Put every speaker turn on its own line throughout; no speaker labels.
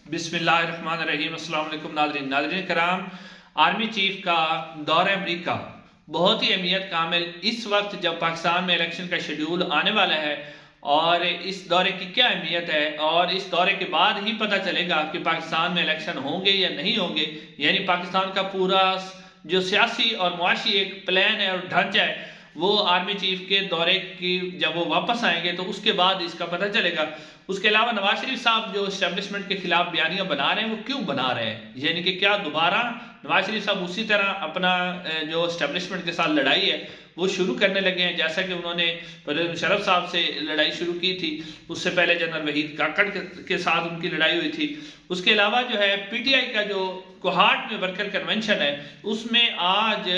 بسم اللہ الرحمن الرحیم۔ السلام علیکم ناظرین کرام، آرمی چیف کا دورہ امریکہ بہت ہی اہمیت کا عامل اس وقت جب پاکستان میں الیکشن کا شیڈیول آنے والا ہے، اور اس دورے کی کیا اہمیت ہے اور اس دورے کے بعد ہی پتہ چلے گا کہ پاکستان میں الیکشن ہوں گے یا نہیں ہوں گے۔ یعنی پاکستان کا پورا جو سیاسی اور معاشی ایک پلان ہے اور ڈھانچہ ہے، وہ آرمی چیف کے دورے کی جب وہ واپس آئیں گے تو اس کے بعد اس کا پتہ چلے گا۔ اس کے علاوہ نواز شریف صاحب جو اسٹیبلشمنٹ کے خلاف بیانیاں بنا رہے ہیں، وہ کیوں بنا رہے ہیں؟ یعنی کہ کیا دوبارہ نواز شریف صاحب اسی طرح اپنا جو اسٹیبلشمنٹ کے ساتھ لڑائی ہے وہ شروع کرنے لگے ہیں، جیسا کہ انہوں نے پرویز مشرف صاحب سے لڑائی شروع کی تھی، اس سے پہلے جنرل وحید کاکڑ کے ساتھ ان کی لڑائی ہوئی تھی۔ اس کے علاوہ جو ہے پی ٹی آئی کا جو کوہاٹ میں ورکر کنونشن ہے، اس میں آج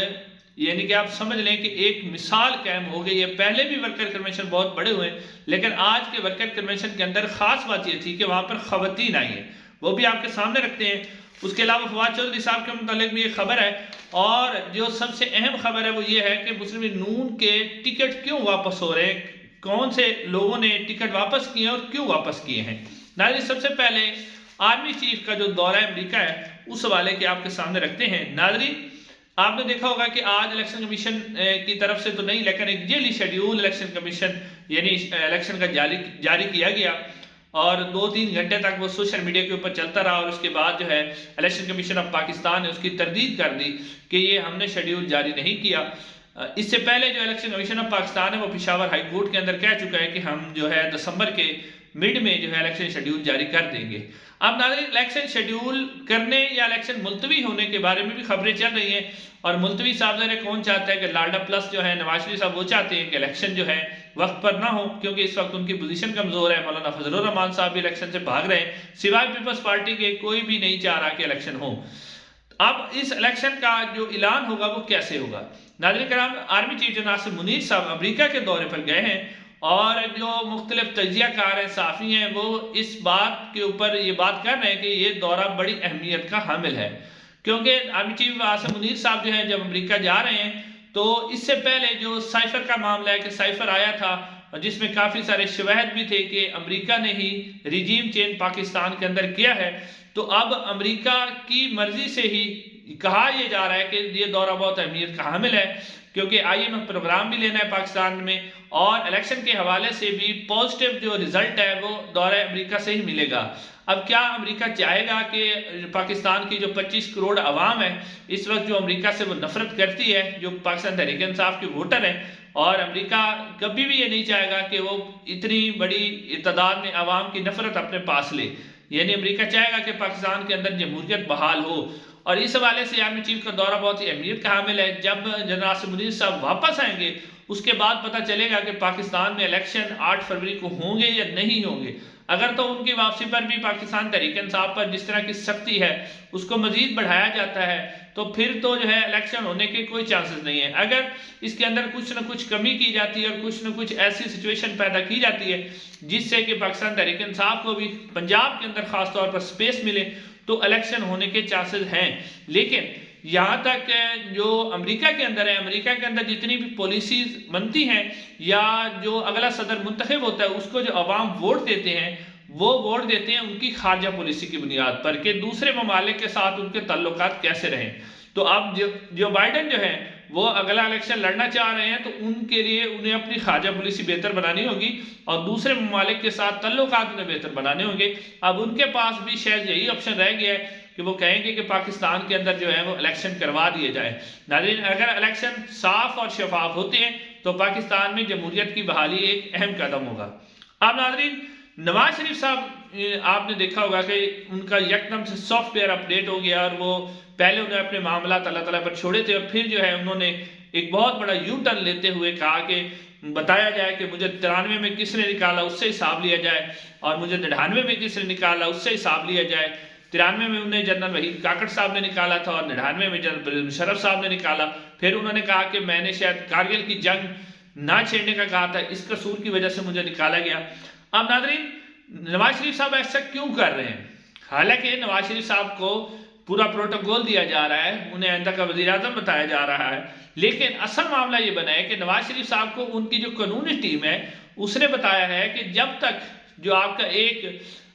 یعنی کہ آپ سمجھ لیں کہ ایک مثال قائم ہو گئی ہے۔ پہلے بھی ورکر کنونشن بہت بڑے ہوئے، لیکن آج کے ورکر کنونشن کے اندر خاص بات یہ تھی کہ وہاں پر خواتین آئی ہیں، وہ بھی آپ کے سامنے رکھتے ہیں۔ اس کے علاوہ فواد چودھری صاحب کے متعلق بھی ایک خبر ہے، اور جو سب سے اہم خبر ہے وہ یہ ہے کہ مسلم لیگ نون کے ٹکٹ کیوں واپس ہو رہے ہیں، کون سے لوگوں نے ٹکٹ واپس کیے ہیں اور کیوں واپس کیے ہیں۔ ناظرین، سب سے پہلے آرمی چیف کا جو دورہ امریکہ ہے اس حوالے کے آپ کے سامنے رکھتے ہیں۔ ناظرین، آپ نے دیکھا ہوگا کہ آج الیکشن کمیشن کی طرف سے تو نہیں، لیکن ایک جیلی شیڈیول الیکشن کمیشن یعنی الیکشن کا جاری کیا گیا، اور 2-3 گھنٹے تک وہ سوشل میڈیا کے اوپر چلتا رہا، اور اس کے بعد جو ہے الیکشن کمیشن آف پاکستان نے اس کی تردید کر دی کہ یہ ہم نے شیڈیول جاری نہیں کیا۔ اس سے پہلے جو الیکشن کمیشن آف پاکستان ہے وہ پشاور ہائی کورٹ کے اندر کہہ چکا ہے کہ ہم جو ہے دسمبر کے مڈ میں جو ہے الیکشن شیڈیول جاری کر دیں گے۔ اب ناظرین، الیکشن شیڈیول کرنے یا الیکشن ملتوی ہونے کے بارے میں بھی خبریں چل رہی ہیں، اور ملتوی صاحب ذرا کون چاہتا ہے کہ لارڈا پلس جو ہے نواز شریف صاحب وہ چاہتے ہیں کہ الیکشن جو ہے وقت پر نہ ہو، کیونکہ اس وقت ان کی پوزیشن کمزور ہے۔ مولانا فضل الرحمان صاحب بھی الیکشن سے بھاگ رہے ہیں، سوائے پیپلز پارٹی کے کوئی بھی نہیں چاہ رہا کہ الیکشن ہو۔ اب اس الیکشن کا جو اعلان ہوگا وہ کیسے ہوگا؟ ناظرین کرام، آرمی چیف جناب ناصر منیر صاحب امریکہ کے دورے پر گئے ہیں، اور جو مختلف تجزیہ کار ہیں، صحافی ہیں، وہ اس بات کے اوپر یہ بات کر رہے ہیں کہ یہ دورہ بڑی اہمیت کا حامل ہے، کیونکہ آرمی چیف ناصر منیر صاحب جو ہیں جب امریکہ جا رہے ہیں تو اس سے پہلے جو سائفر کا معاملہ ہے کہ سائفر آیا تھا، جس میں کافی سارے شواہد بھی تھے کہ امریکہ نے ہی ریجیم چینج پاکستان کے اندر کیا ہے، تو اب امریکہ کی مرضی سے ہی کہا یہ جا رہا ہے کہ یہ دورہ بہت اہمیت کا حامل ہے، کیونکہ IMF پروگرام بھی لینا ہے پاکستان میں، اور الیکشن کے حوالے سے بھی پازیٹیو جو رزلٹ ہے وہ دورہ امریکہ سے ہی ملے گا۔ اب کیا امریکہ چاہے گا کہ پاکستان کی جو 25 کروڑ عوام ہے اس وقت جو امریکہ سے وہ نفرت کرتی ہے، جو پاکستان تحریک انصاف کے ووٹر ہیں، اور امریکہ کبھی بھی یہ نہیں چاہے گا کہ وہ اتنی بڑی تعداد میں عوام کی نفرت اپنے پاس لے، یعنی امریکہ چاہے گا کہ پاکستان کے اندر جمہوریت بحال ہو، اور اس حوالے سے آرمی چیف کا دورہ بہت ہی اہمیت کا حامل ہے۔ جب جنرل ناصر منیر صاحب واپس آئیں گے اس کے بعد پتہ چلے گا کہ پاکستان میں الیکشن 8 فروری کو ہوں گے یا نہیں ہوں گے۔ اگر تو ان کی واپسی پر بھی پاکستان تحریک انصاف پر جس طرح کی سختی ہے اس کو مزید بڑھایا جاتا ہے، تو پھر تو جو ہے الیکشن ہونے کے کوئی چانسز نہیں ہے۔ اگر اس کے اندر کچھ نہ کچھ کمی کی جاتی ہے اور کچھ نہ کچھ ایسی سچویشن پیدا کی جاتی ہے جس سے کہ پاکستان تحریک انصاف کو بھی پنجاب کے اندر خاص طور پر سپیس ملے، تو الیکشن ہونے کے چانسز ہیں۔ لیکن یہاں تک جو امریکہ کے اندر ہے، امریکہ کے اندر جتنی بھی پالیسیز بنتی ہیں یا جو اگلا صدر منتخب ہوتا ہے اس کو جو عوام ووٹ دیتے ہیں، وہ ووٹ دیتے ہیں ان کی خارجہ پالیسی کی بنیاد پر کہ دوسرے ممالک کے ساتھ ان کے تعلقات کیسے رہیں۔ تو اب جو بائیڈن جو ہے وہ اگلا الیکشن لڑنا چاہ رہے ہیں، تو ان کے لیے انہیں اپنی خارجہ پالیسی بہتر بنانی ہوگی، اور دوسرے ممالک کے ساتھ تعلقات انہیں بہتر بنانے ہوں گے۔ اب ان کے پاس بھی شاید یہی آپشن رہ گیا ہے کہ وہ کہیں گے کہ پاکستان کے اندر جو ہے وہ الیکشن کروا دیے جائے۔ ناظرین، اگر الیکشن صاف اور شفاف ہوتے ہیں تو پاکستان میں جمہوریت کی بحالی ایک اہم قدم ہوگا۔ اب ناظرین، نواز شریف صاحب آپ نے دیکھا ہوگا کہ ان کا یکدم سے سافٹ ویئر اپڈیٹ ہو گیا، اور وہ پہلے انہیں اپنے معاملات اللہ تعالیٰ پر چھوڑے تھے، اور پھر جو ہے انہوں نے ایک بہت بڑا یو ٹرن لیتے ہوئے کہا کہ بتایا جائے کہ مجھے 93 میں کس نے نکالا اس سے حساب لیا جائے، اور مجھے 99 میں کس نے نکالا اس سے حساب لیا جائے۔ 93 میں انہیں جنرل وحید کاکڑ صاحب نے نکالا تھا، اور 99 میں جنرل پرویز مشرف صاحب نے نکالا۔ پھر انہوں نے کہا کہ میں نے شاید کارگل کی جنگ نہ چھیڑنے کا کہا تھا، اس قصور کی وجہ سے مجھے نکالا گیا۔ اب ناظرین، نواز شریف صاحب ایسا کیوں کر رہے ہیں؟ حالانکہ نواز شریف صاحب کو پورا پروٹوکول دیا جا رہا ہے، انہیں آئندہ کا وزیر اعظم بتایا جا رہا ہے، لیکن اصل معاملہ یہ بنا ہے کہ نواز شریف صاحب کو ان کی جو قانونی ٹیم ہے اس نے بتایا ہے کہ جب تک جو آپ کا ایک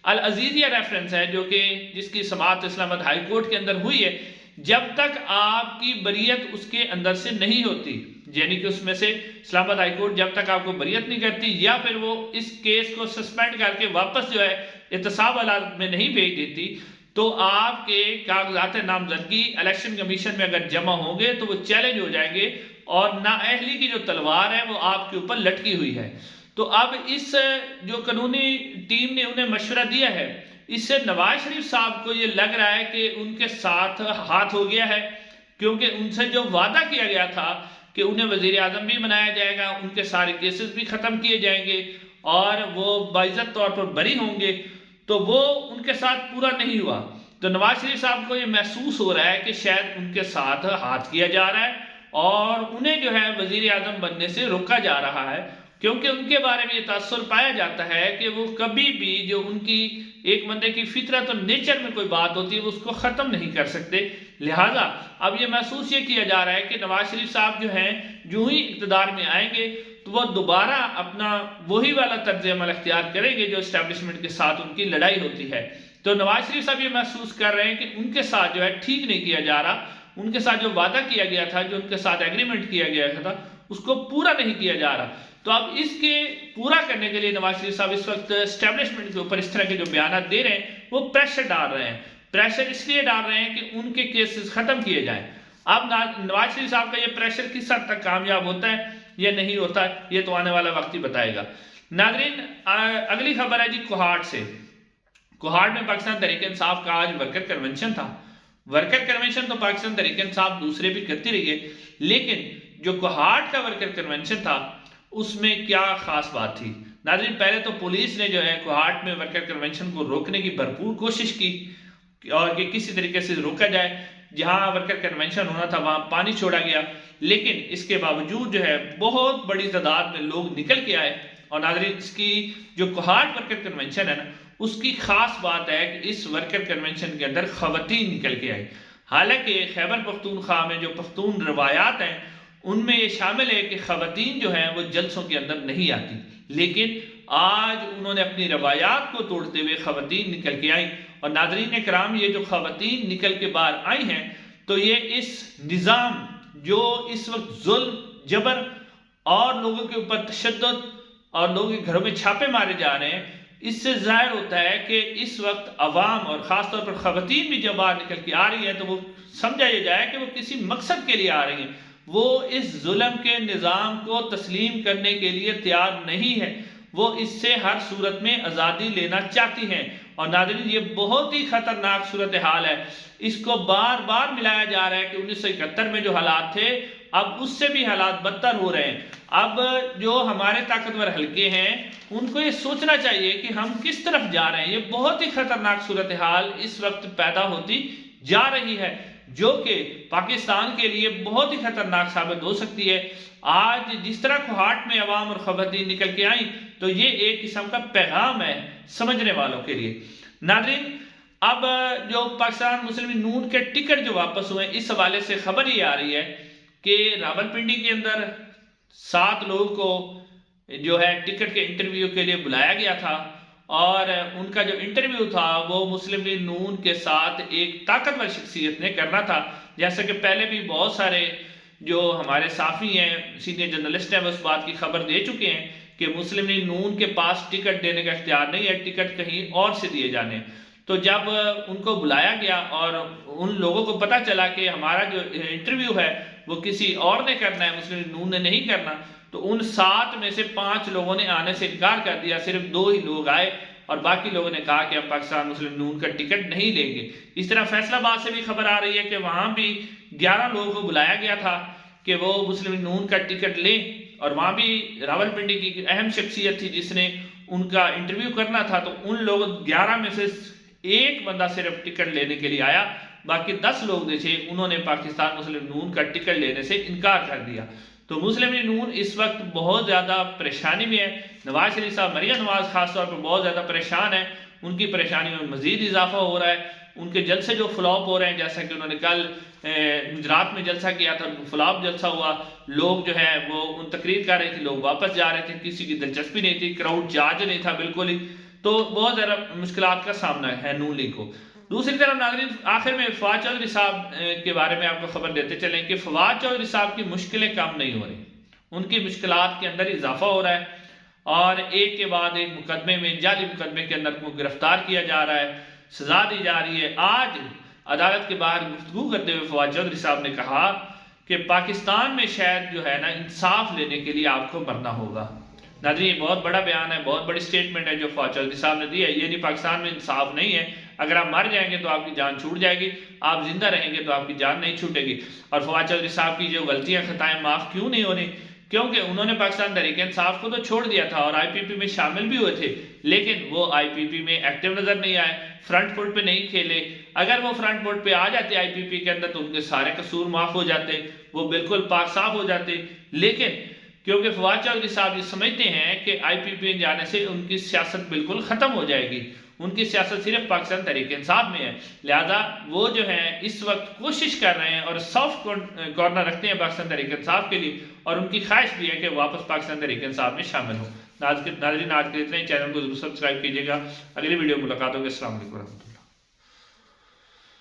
العزیزیہ ریفرنس ہے جو کہ جس کی سماعت اسلام آباد ہائی کورٹ کے اندر ہوئی ہے، جب تک آپ کی بریت اس کے اندر سے نہیں ہوتی، یعنی کہ اس میں سے اسلام آباد ہائی کورٹ جب تک آپ کو بریت نہیں کرتی یا پھر وہ اس کیس کو سسپینڈ کر کے واپس جو ہے احتساب عدالت میں نہیں بھیج دیتی، تو آپ کے کاغذات نامزدگی الیکشن کمیشن میں اگر جمع ہوں گے تو وہ چیلنج ہو جائیں گے اور نااہلی کی جو تلوار ہے وہ آپ کے اوپر لٹکی ہوئی ہے۔ تو اب اس جو قانونی ٹیم نے انہیں مشورہ دیا ہے، اس سے نواز شریف صاحب کو یہ لگ رہا ہے کہ ان کے ساتھ ہاتھ ہو گیا ہے، کیونکہ ان سے جو وعدہ کیا گیا تھا کہ انہیں وزیر اعظم بھی بنایا جائے گا، ان کے سارے کیسز بھی ختم کیے جائیں گے اور وہ باعزت طور پر بری ہوں گے، تو وہ ان کے ساتھ پورا نہیں ہوا۔ تو نواز شریف صاحب کو یہ محسوس ہو رہا ہے کہ شاید ان کے ساتھ ہاتھ کیا جا رہا ہے اور انہیں جو ہے وزیر اعظم بننے سے روکا جا رہا ہے، کیونکہ ان کے بارے میں یہ تاثر پایا جاتا ہے کہ وہ کبھی بھی جو ان کی ایک بندے کی فطرت اور نیچر میں کوئی بات ہوتی ہے وہ اس کو ختم نہیں کر سکتے۔ لہٰذا اب یہ محسوس یہ کیا جا رہا ہے کہ نواز شریف صاحب جو ہیں جو ہی اقتدار میں آئیں گے تو وہ دوبارہ اپنا وہی والا طرز عمل اختیار کریں گے جو اسٹیبلشمنٹ کے ساتھ ان کی لڑائی ہوتی ہے۔ تو نواز شریف صاحب یہ محسوس کر رہے ہیں کہ ان کے ساتھ جو ہے ٹھیک نہیں کیا جا رہا، ان کے ساتھ جو وعدہ کیا گیا تھا، جو ان کے ساتھ ایگریمنٹ کیا گیا تھا، اس کو پورا نہیں کیا جا رہا۔ تو اب اس کے پورا کرنے کے لیے نواز شریف صاحب اس وقت اسٹیبلشمنٹ کے اوپر اس طرح کے جو بیانات دے رہے ہیں وہ پریشر ڈال رہے ہیں، پریشر اس لیے ڈال رہے ہیں کہ ان کے کیسز ختم کیے جائیں۔ اب نواز شریف صاحب کا یہ پریشر کس حد تک کامیاب ہوتا ہے یا نہیں ہوتا ہے، یہ تو آنے والا وقت ہی بتائے گا۔ ناظرین، اگلی خبر ہے جی کوہاٹ سے۔ کوہاٹ میں پاکستان تحریک انصاف کا آج ورکر کنونشن تھا۔ ورکر کنونشن تو پاکستان تحریک انصاف دوسرے بھی کرتی رہی ہے، لیکن جو کوہاٹ کا ورکر کنونشن تھا اس میں کیا خاص بات تھی؟ ناظرین، پہلے تو پولیس نے جو ہے کوہاٹ میں ورکر کنونشن کو روکنے کی بھرپور کوشش کی اور کہ کسی طریقے سے روکا جائے۔ جہاں ورکر کنونشن ہونا تھا وہاں پانی چھوڑا گیا، لیکن اس کے باوجود جو ہے بہت بڑی تعداد میں لوگ نکل کے آئے۔ اور ناظرین، اس کی جو کوہاٹ ورکر کنونشن ہے نا، اس کی خاص بات ہے کہ اس ورکر کنونشن کے اندر خواتین نکل کے آئی۔ حالانکہ خیبر پختونخوا میں جو پختون روایات ہیں ان میں یہ شامل ہے کہ خواتین جو ہیں وہ جلسوں کے اندر نہیں آتی، لیکن آج انہوں نے اپنی روایات کو توڑتے ہوئے خواتین نکل کے آئیں۔ اور ناظرین کرام، یہ جو خواتین نکل کے باہر آئی ہیں تو یہ اس نظام جو اس وقت ظلم، جبر اور لوگوں کے اوپر تشدد اور لوگوں کے گھروں میں چھاپے مارے جا رہے ہیں، اس سے ظاہر ہوتا ہے کہ اس وقت عوام اور خاص طور پر خواتین بھی جب باہر نکل کے آ رہی ہیں تو وہ سمجھا یہ جائے کہ وہ کسی مقصد کے لیے آ رہی ہیں، وہ اس ظلم کے نظام کو تسلیم کرنے کے لیے تیار نہیں ہے، وہ اس سے ہر صورت میں آزادی لینا چاہتی ہیں۔ اور ناظرین، یہ بہت ہی خطرناک صورتحال ہے۔ اس کو بار بار ملایا جا رہا ہے کہ 1971 میں جو حالات تھے اب اس سے بھی حالات بدتر ہو رہے ہیں۔ اب جو ہمارے طاقتور حلقے ہیں ان کو یہ سوچنا چاہیے کہ ہم کس طرف جا رہے ہیں۔ یہ بہت ہی خطرناک صورتحال اس وقت پیدا ہوتی جا رہی ہے جو کہ پاکستان کے لیے بہت ہی خطرناک ثابت ہو سکتی ہے۔ آج جس طرح کوہاٹ میں عوام اور خواتین نکل کے آئیں تو یہ ایک قسم کا پیغام ہے سمجھنے والوں کے لیے۔ ناظرین، اب جو پاکستان مسلم نون کے ٹکٹ جو واپس ہوئے اس حوالے سے خبر یہ آ رہی ہے کہ راولپنڈی کے اندر 7 لوگوں کو جو ہے ٹکٹ کے انٹرویو کے لیے بلایا گیا تھا اور ان کا جو انٹرویو تھا وہ مسلم لیگ نون کے ساتھ ایک طاقتور شخصیت نے کرنا تھا۔ جیسا کہ پہلے بھی بہت سارے جو ہمارے صحافی ہیں، سینئر جرنلسٹ ہیں، وہ اس بات کی خبر دے چکے ہیں کہ مسلم لیگ نون کے پاس ٹکٹ دینے کا اختیار نہیں ہے، ٹکٹ کہیں اور سے دیے جانے۔ تو جب ان کو بلایا گیا اور ان لوگوں کو پتہ چلا کہ ہمارا جو انٹرویو ہے وہ کسی اور نے کرنا ہے، مسلم لیگ نون نے نہیں کرنا، تو ان 7 میں سے 5 لوگوں نے آنے سے انکار کر دیا، صرف 2 ہی لوگ آئے اور باقی لوگوں نے کہا کہ ہم پاکستان مسلم نون کا ٹکٹ نہیں لیں گے۔ اس طرح فیصل آباد سے بھی خبر آ رہی ہے کہ وہاں بھی 11 لوگوں کو بلایا گیا تھا کہ وہ مسلم نون کا ٹکٹ لیں، اور وہاں بھی راولپنڈی کی اہم شخصیت تھی جس نے ان کا انٹرویو کرنا تھا، تو ان لوگ 11 میں سے ایک بندہ صرف ٹکٹ لینے کے لیے آیا، باقی 10 لوگ تھے انہوں نے پاکستان مسلم نون کا ٹکٹ لینے سے انکار کر دیا۔ تو مسلم لیگ نون اس وقت بہت زیادہ پریشانی میں ہے۔ نواز شریف صاحب، مریم نواز خاص طور پر بہت زیادہ پریشان ہیں، ان کی پریشانی میں مزید اضافہ ہو رہا ہے۔ ان کے جلسے جو فلاپ ہو رہے ہیں، جیسا کہ انہوں نے کل گجرات میں جلسہ کیا تھا، فلاپ جلسہ ہوا، لوگ جو ہے وہ ان تقریر کر رہے تھے، لوگ واپس جا رہے تھے، کسی کی دلچسپی نہیں تھی، کراؤڈ چارج نہیں تھا بالکل ہی۔ تو بہت زیادہ مشکلات کا سامنا ہے نون لیگ کو۔ دوسری طرف ناظرین آخر میں فواد چودھری صاحب کے بارے میں آپ کو خبر دیتے چلیں کہ فواد چودھری صاحب کی مشکلیں کم نہیں ہو رہی، ان کی مشکلات کے اندر اضافہ ہو رہا ہے اور ایک کے بعد ایک مقدمے میں، جعلی مقدمے کے اندر کو گرفتار کیا جا رہا ہے، سزا دی جا رہی ہے۔ آج عدالت کے باہر گفتگو کرتے ہوئے فواد چودھری صاحب نے کہا کہ پاکستان میں شاید جو ہے نا انصاف لینے کے لیے آپ کو مرنا ہوگا۔ ناظرین یہ بہت بڑا بیان ہے، بہت بڑی سٹیٹمنٹ ہے جو فواد چودھری صاحب نے دی ہے۔ یہ نہیں پاکستان میں انصاف نہیں ہے، اگر آپ مر جائیں گے تو آپ کی جان چھوٹ جائے گی، آپ زندہ رہیں گے تو آپ کی جان نہیں چھوٹے گی۔ اور فواد چودھری صاحب کی جو غلطیاں خطائیں معاف کیوں نہیں ہو رہی؟ کیونکہ انہوں نے پاکستان تحریک انصاف کو تو چھوڑ دیا تھا اور آئی پی پی میں شامل بھی ہوئے تھے، لیکن وہ آئی پی پی میں ایکٹیو نظر نہیں آئے، فرنٹ فٹ پہ نہیں کھیلے۔ اگر وہ فرنٹ فٹ پہ آ جاتے آئی پی پی کے اندر تو ان کے سارے قصور معاف ہو جاتے، وہ بالکل پاک صاف ہو جاتے۔ لیکن کیونکہ فواد چودھری صاحب یہ سمجھتے ہیں کہ آئی پی پی میں جانے سے ان کی سیاست بالکل ختم ہو جائے گی، ان کی سیاست صرف پاکستان تحریک انصاف میں ہے، لہذا وہ جو ہیں اس وقت کوشش کر رہے ہیں اور سافٹ کارنر رکھتے ہیں پاکستان تحریک انصاف کے لیے، اور ان کی خواہش بھی ہے کہ واپس پاکستان تحریک انصاف میں شامل ہوں۔ ناظرین آج کے اتنے ہی، چینل کو ضرور سبسکرائب کیجیے گا۔ اگلی ویڈیو ملاقات ہوگی۔ السلام علیکم ورحمۃ اللہ۔